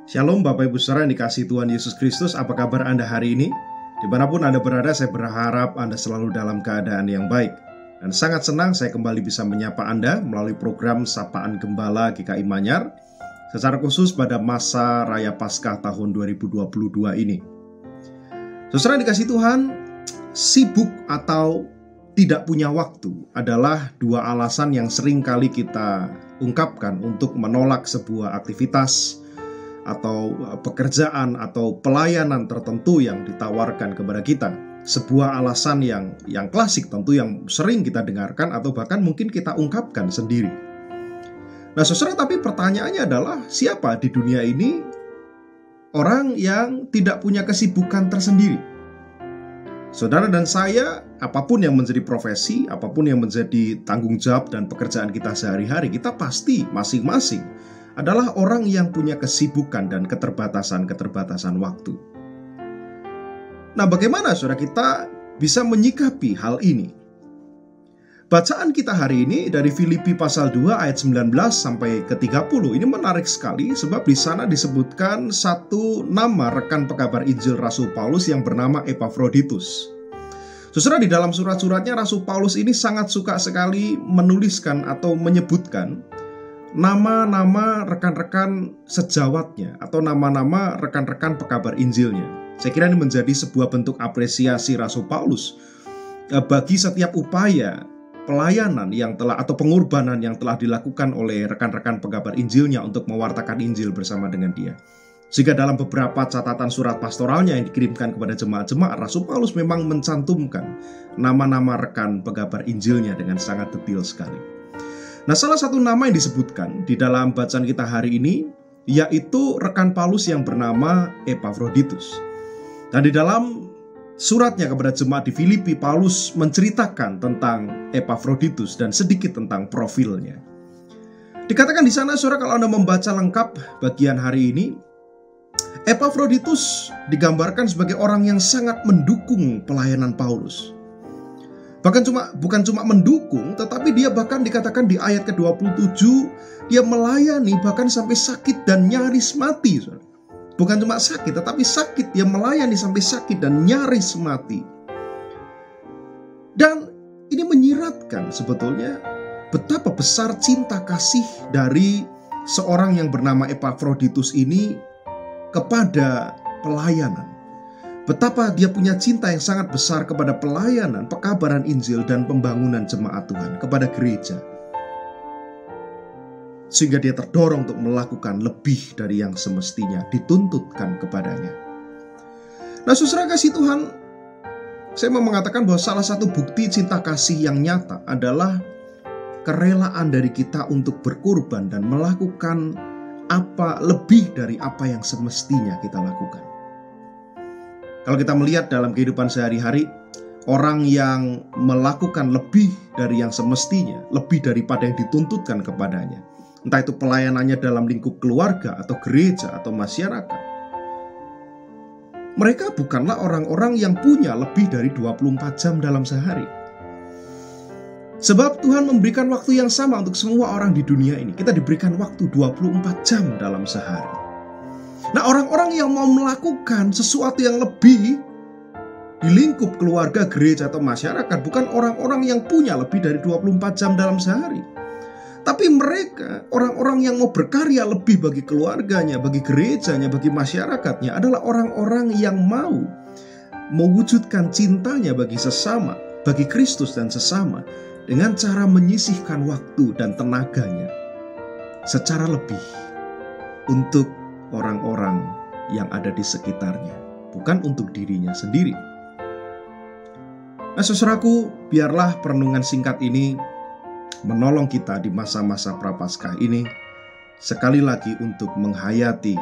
Shalom Bapak Ibu Saudara yang dikasihi Tuhan Yesus Kristus. Apa kabar Anda hari ini? Dimanapun Anda berada, saya berharap Anda selalu dalam keadaan yang baik. Dan sangat senang saya kembali bisa menyapa Anda melalui program Sapaan Gembala GKI Manyar, secara khusus pada masa Raya Paskah tahun 2022 ini. Saudara yang dikasihi Tuhan, sibuk atau tidak punya waktu adalah dua alasan yang sering kali kita ungkapkan untuk menolak sebuah aktivitas atau pekerjaan atau pelayanan tertentu yang ditawarkan kepada kita. Sebuah alasan yang klasik tentu, yang sering kita dengarkan atau bahkan mungkin kita ungkapkan sendiri. Nah saudara, tapi pertanyaannya adalah, siapa di dunia ini orang yang tidak punya kesibukan tersendiri? Saudara dan saya, apapun yang menjadi profesi, apapun yang menjadi tanggung jawab dan pekerjaan kita sehari-hari, kita pasti masing-masing adalah orang yang punya kesibukan dan keterbatasan waktu. Nah, bagaimana saudara kita bisa menyikapi hal ini? Bacaan kita hari ini dari Filipi pasal 2 ayat 19 sampai ke 30 ini menarik sekali, sebab di sana disebutkan satu nama rekan pekabar Injil Rasul Paulus yang bernama Epafroditus. Saudara, di dalam surat-suratnya Rasul Paulus ini sangat suka sekali menuliskan atau menyebutkan nama-nama rekan-rekan sejawatnya atau nama-nama rekan-rekan pekabar Injilnya. Saya kira ini menjadi sebuah bentuk apresiasi Rasul Paulus bagi setiap upaya pelayanan yang telah atau pengorbanan yang telah dilakukan oleh rekan-rekan pekabar Injilnya untuk mewartakan Injil bersama dengan dia. Sehingga dalam beberapa catatan surat pastoralnya yang dikirimkan kepada jemaat-jemaat, Rasul Paulus memang mencantumkan nama-nama rekan pekabar Injilnya dengan sangat detail sekali. Nah, salah satu nama yang disebutkan di dalam bacaan kita hari ini yaitu rekan Paulus yang bernama Epafroditus. Dan di dalam suratnya kepada jemaat di Filipi, Paulus menceritakan tentang Epafroditus dan sedikit tentang profilnya. Dikatakan di sana, saudara, kalau Anda membaca lengkap bagian hari ini, Epafroditus digambarkan sebagai orang yang sangat mendukung pelayanan Paulus. Bukan cuma mendukung, tetapi dia bahkan dikatakan di ayat ke-27, dia melayani bahkan sampai sakit dan nyaris mati, saudara. Bukan cuma sakit, tetapi sakit, dia melayani sampai sakit dan nyaris mati. Dan ini menyiratkan sebetulnya betapa besar cinta kasih dari seorang yang bernama Epafroditus ini kepada pelayanan. Betapa dia punya cinta yang sangat besar kepada pelayanan, pekabaran Injil, dan pembangunan jemaat Tuhan, kepada gereja. Sehingga dia terdorong untuk melakukan lebih dari yang semestinya dituntutkan kepadanya. Nah, saudara kasih Tuhan, saya mau mengatakan bahwa salah satu bukti cinta kasih yang nyata adalah kerelaan dari kita untuk berkorban dan melakukan apa lebih dari apa yang semestinya kita lakukan. Kalau kita melihat dalam kehidupan sehari-hari, orang yang melakukan lebih dari yang semestinya, lebih daripada yang dituntutkan kepadanya, entah itu pelayanannya dalam lingkup keluarga atau gereja atau masyarakat, mereka bukanlah orang-orang yang punya lebih dari 24 jam dalam sehari. Sebab Tuhan memberikan waktu yang sama untuk semua orang di dunia ini. Kita diberikan waktu 24 jam dalam sehari. Nah, orang-orang yang mau melakukan sesuatu yang lebih di lingkup keluarga, gereja, atau masyarakat bukan orang-orang yang punya lebih dari 24 jam dalam sehari. Tapi mereka, orang-orang yang mau berkarya lebih bagi keluarganya, bagi gerejanya, bagi masyarakatnya, adalah orang-orang yang mau mewujudkan cintanya bagi sesama, bagi Kristus dan sesama, dengan cara menyisihkan waktu dan tenaganya secara lebih untuk orang-orang yang ada di sekitarnya, bukan untuk dirinya sendiri. Nah, saudaraku, biarlah perenungan singkat ini menolong kita di masa-masa Prapaskah ini sekali lagi untuk menghayati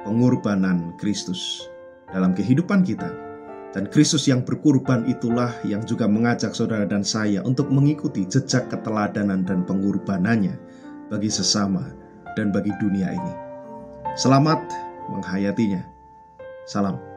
pengorbanan Kristus dalam kehidupan kita. Dan Kristus yang berkorban itulah yang juga mengajak saudara dan saya untuk mengikuti jejak keteladanan dan pengorbanannya bagi sesama dan bagi dunia ini. Selamat menghayatinya. Salam.